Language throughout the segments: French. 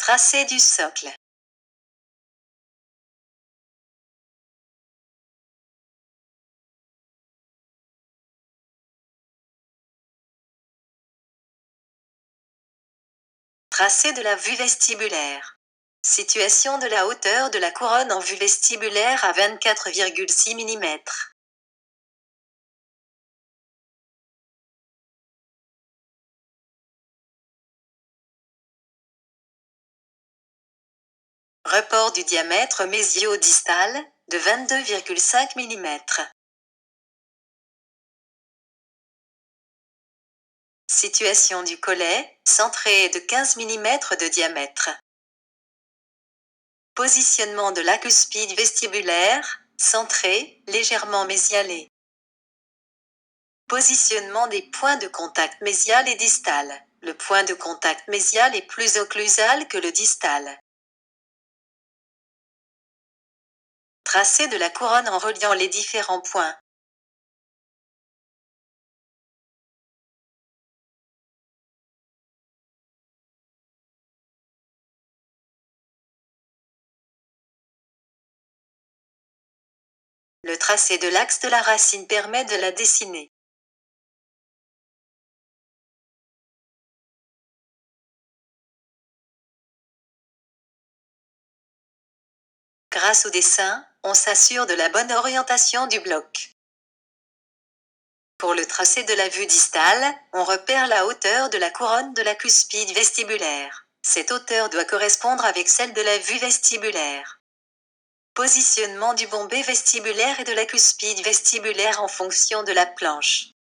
Tracé du socle. Tracé de la vue vestibulaire. Situation de la hauteur de la couronne en vue vestibulaire à 24,6 mm. Report du diamètre mésio-distal de 22,5 mm. Situation du collet, centré de 15 mm de diamètre. Positionnement de la cuspide vestibulaire, centré, légèrement mésialé. Positionnement des points de contact mésial et distal. Le point de contact mésial est plus occlusal que le distal. Tracé de la couronne en reliant les différents points. Le tracé de l'axe de la racine permet de la dessiner. Grâce au dessin, on s'assure de la bonne orientation du bloc. Pour le tracé de la vue distale, on repère la hauteur de la couronne de la cuspide vestibulaire. Cette hauteur doit correspondre avec celle de la vue vestibulaire. Positionnement du bombé vestibulaire et de la cuspide vestibulaire en fonction de la planche.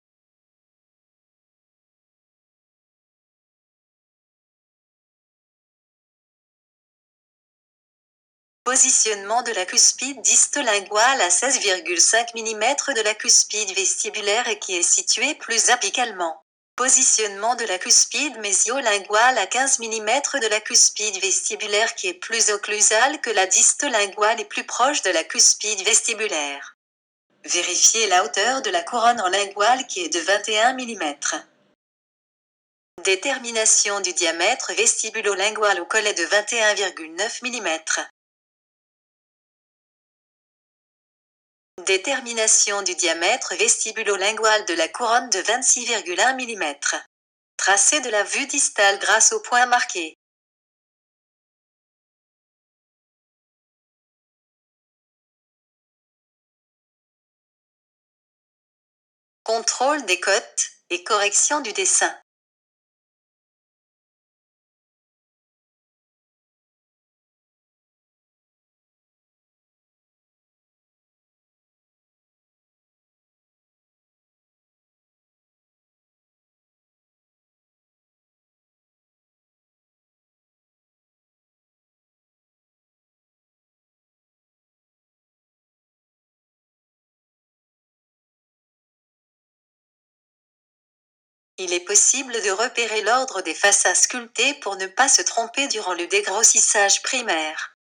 Positionnement de la cuspide distolinguale à 16,5 mm de la cuspide vestibulaire et qui est située plus apicalement. Positionnement de la cuspide mésiolinguale à 15 mm de la cuspide vestibulaire qui est plus occlusale que la distolinguale et plus proche de la cuspide vestibulaire. Vérifiez la hauteur de la couronne en linguale qui est de 21 mm. Détermination du diamètre vestibulo-lingual au collet de 21,9 mm. Détermination du diamètre vestibulo-lingual de la couronne de 26,1 mm. Tracé de la vue distale grâce au point marqué. Contrôle des cotes et correction du dessin. Il est possible de repérer l'ordre des façades sculptées pour ne pas se tromper durant le dégrossissage primaire.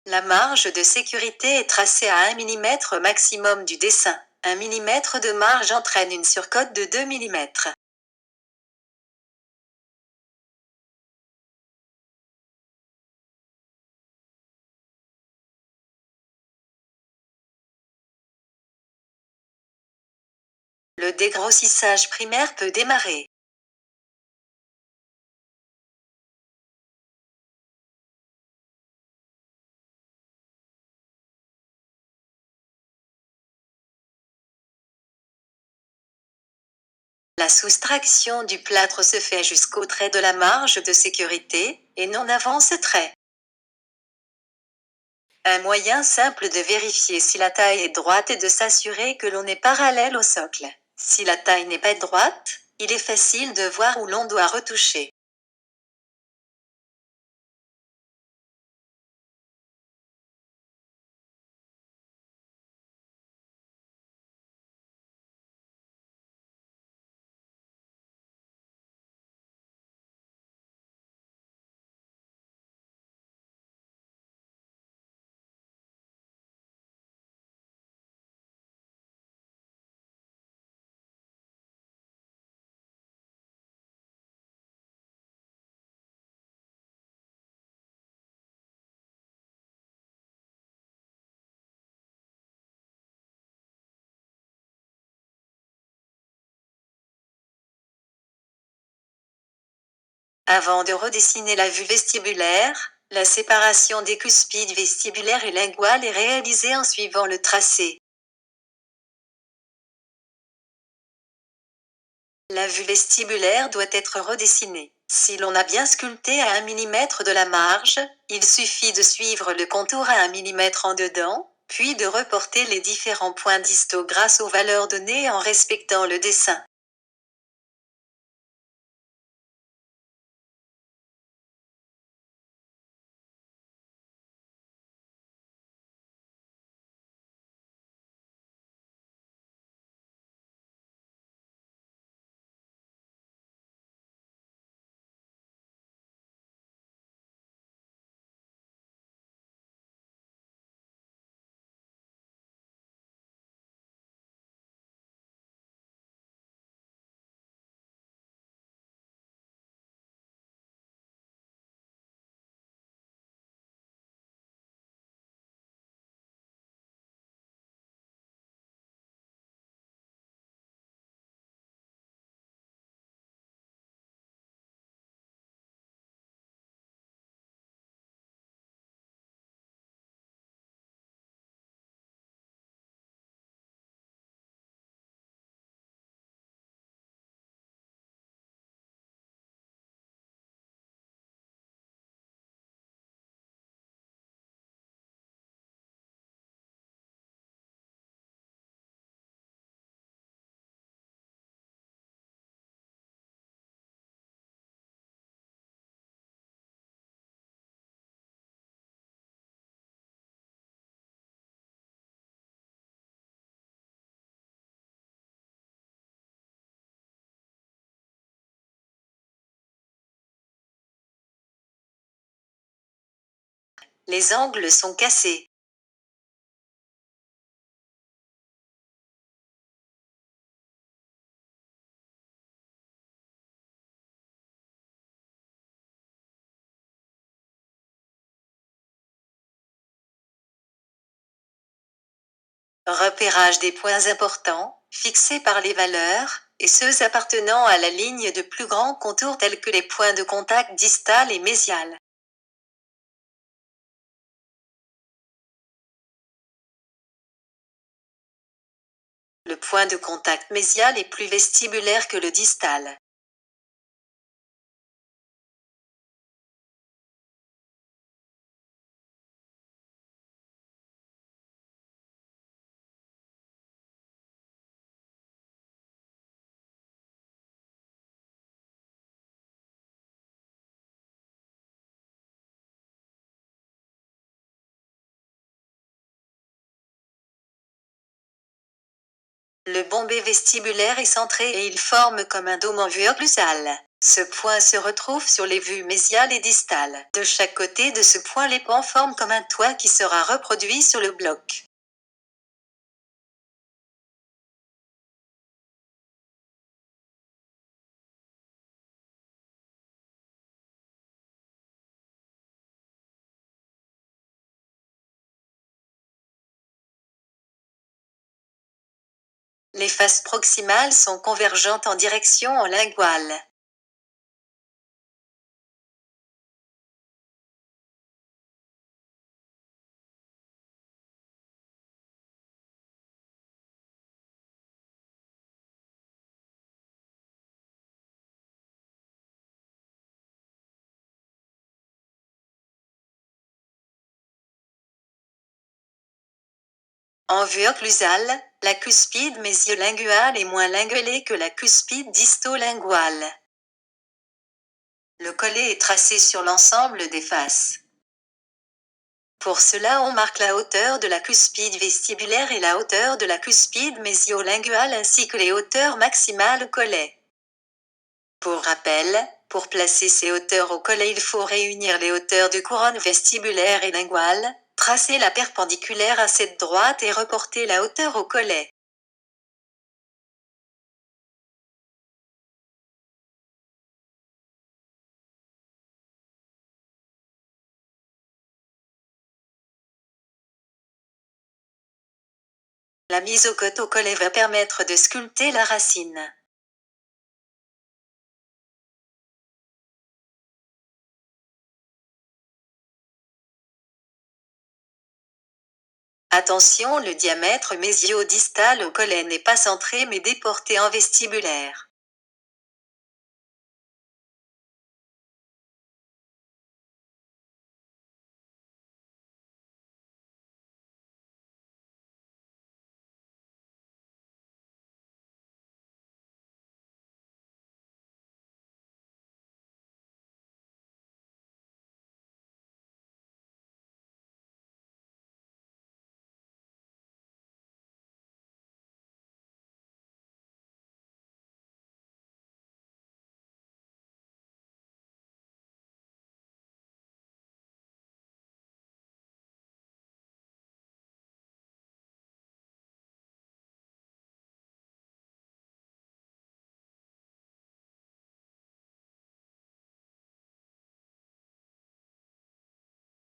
La marge de sécurité est tracée à 1 mm maximum du dessin. 1 mm de marge entraîne une surcote de 2 mm. Le dégrossissage primaire peut démarrer. La soustraction du plâtre se fait jusqu'au trait de la marge de sécurité, et non avant ce trait. Un moyen simple de vérifier si la taille est droite est de s'assurer que l'on est parallèle au socle. Si la taille n'est pas droite, il est facile de voir où l'on doit retoucher. Avant de redessiner la vue vestibulaire, la séparation des cuspides vestibulaires et linguales est réalisée en suivant le tracé. La vue vestibulaire doit être redessinée. Si l'on a bien sculpté à 1 mm de la marge, il suffit de suivre le contour à 1 mm en dedans, puis de reporter les différents points distaux grâce aux valeurs données en respectant le dessin. Les angles sont cassés. Repérage des points importants, fixés par les valeurs, et ceux appartenant à la ligne de plus grand contour tels que les points de contact distal et mésial. Le point de contact mésial est plus vestibulaire que le distal. Le bombé vestibulaire est centré et il forme comme un dôme en vue occlusale. Ce point se retrouve sur les vues mésiales et distales. De chaque côté de ce point, les pans forment comme un toit qui sera reproduit sur le bloc. Les faces proximales sont convergentes en direction linguale. En vue occlusale, la cuspide mésio-linguale est moins linguelée que la cuspide disto-linguale. Le collet est tracé sur l'ensemble des faces. Pour cela, on marque la hauteur de la cuspide vestibulaire et la hauteur de la cuspide mésio-linguale ainsi que les hauteurs maximales au collet. Pour rappel, pour placer ces hauteurs au collet, il faut réunir les hauteurs de couronne vestibulaire et linguale, tracer la perpendiculaire à cette droite et reporter la hauteur au collet. La mise au cote au collet va permettre de sculpter la racine. Attention, le diamètre mésio-distal au collet n'est pas centré mais déporté en vestibulaire.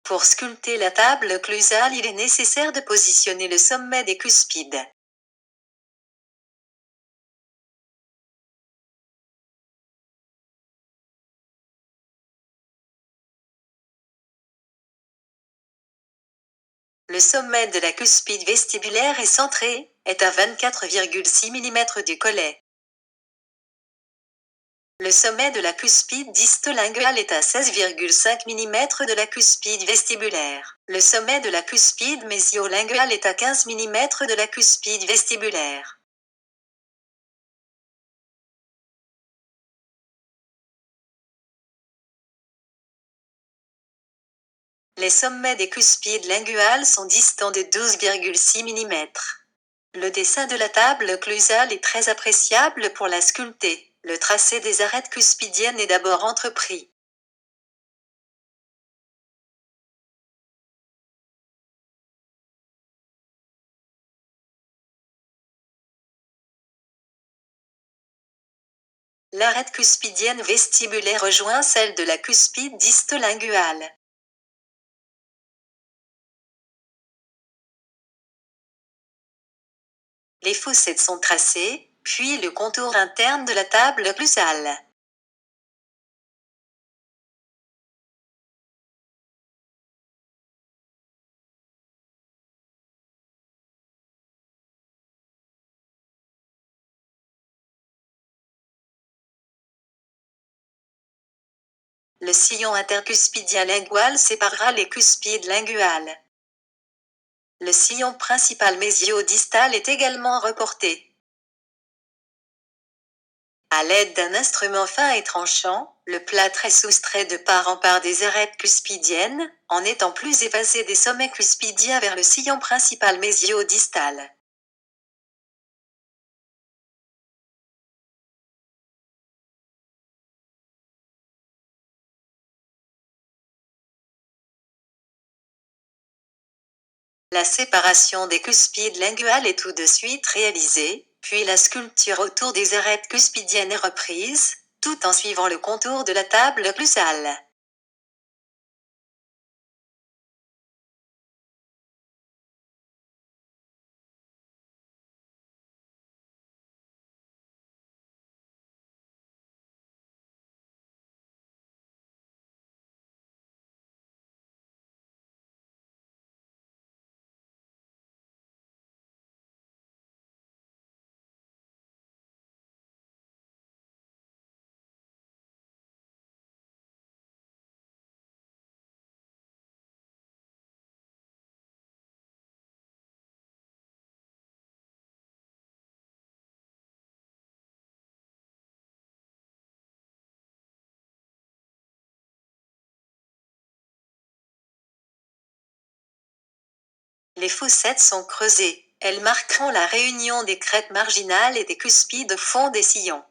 Pour sculpter la table occlusale, il est nécessaire de positionner le sommet des cuspides. Le sommet de la cuspide vestibulaire est centré, est à 24,6 mm du collet. Le sommet de la cuspide distolinguale est à 16,5 mm de la cuspide vestibulaire. Le sommet de la cuspide mésiolinguale est à 15 mm de la cuspide vestibulaire. Les sommets des cuspides linguales sont distants de 12,6 mm. Le dessin de la table occlusale est très appréciable pour la sculpter. Le tracé des arêtes cuspidiennes est d'abord entrepris. L'arête cuspidienne vestibulaire rejoint celle de la cuspide distolinguale. Les fossettes sont tracées, puis le contour interne de la table occlusale. Le sillon intercuspidien lingual séparera les cuspides linguales. Le sillon principal mésio-distal est également reporté. À l'aide d'un instrument fin et tranchant, le plâtre est soustrait de part en part des arêtes cuspidiennes, en étant plus évasé des sommets cuspidiens vers le sillon principal mésio-distal. La séparation des cuspides linguales est tout de suite réalisée, puis la sculpture autour des arêtes cuspidiennes est reprise, tout en suivant le contour de la table occlusale. Les fossettes sont creusées, elles marqueront la réunion des crêtes marginales et des cuspides au fond des sillons.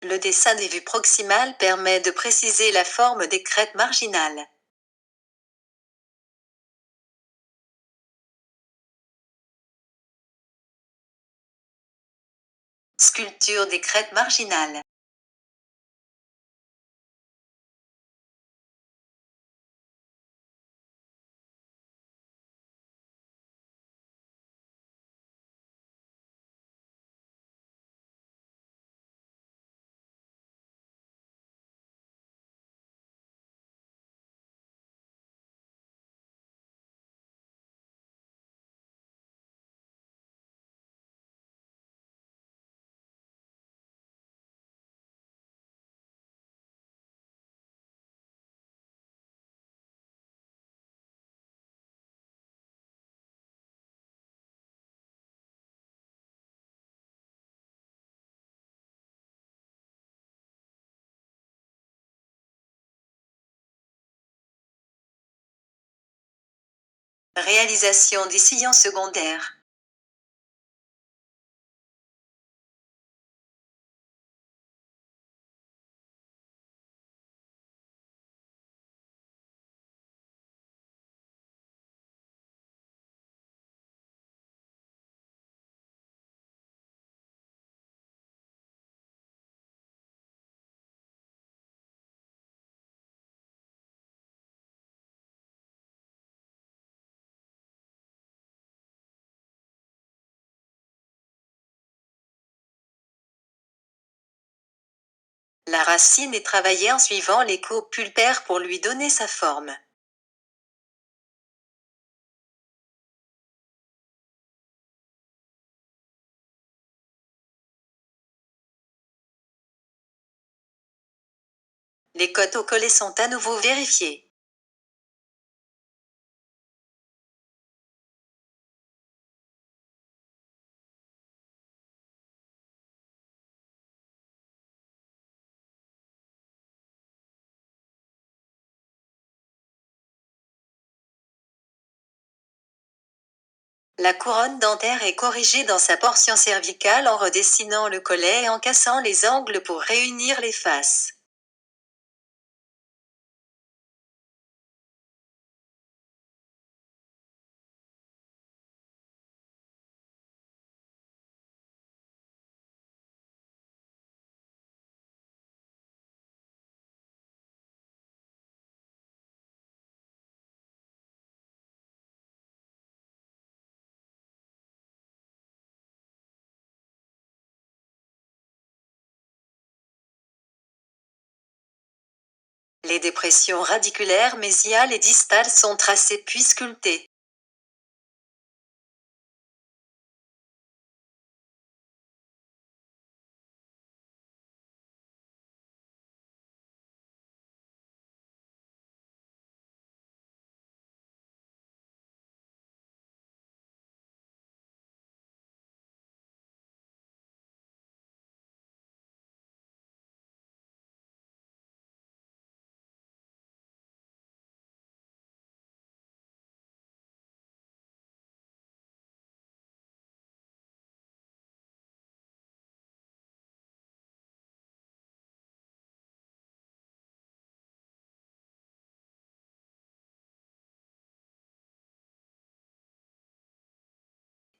Le dessin des vues proximales permet de préciser la forme des crêtes marginales. Sculpture des crêtes marginales. Réalisation des sillons secondaires. La racine est travaillée en suivant les courbes pulpaires pour lui donner sa forme. Les cotes au collet sont à nouveau vérifiées. La couronne dentaire est corrigée dans sa portion cervicale en redessinant le collet et en cassant les angles pour réunir les faces. Les dépressions radiculaires mésiales et distales sont tracées puis sculptées.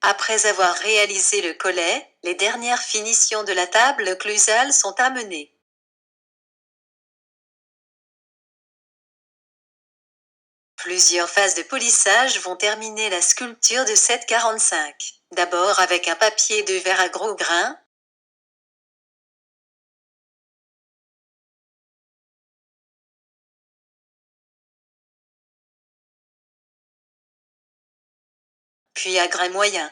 Après avoir réalisé le collet, les dernières finitions de la table occlusale sont amenées. Plusieurs phases de polissage vont terminer la sculpture de cette 45. D'abord avec un papier de verre à gros grains, puis à grains moyens.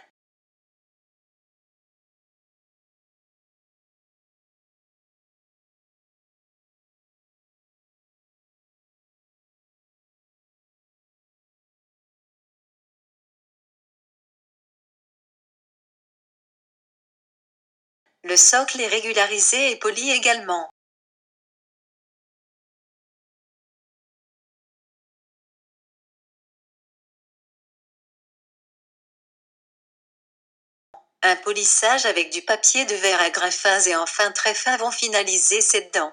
Le socle est régularisé et poli également. Un polissage avec du papier de verre agrafase et enfin trèfle vont finaliser cette dent.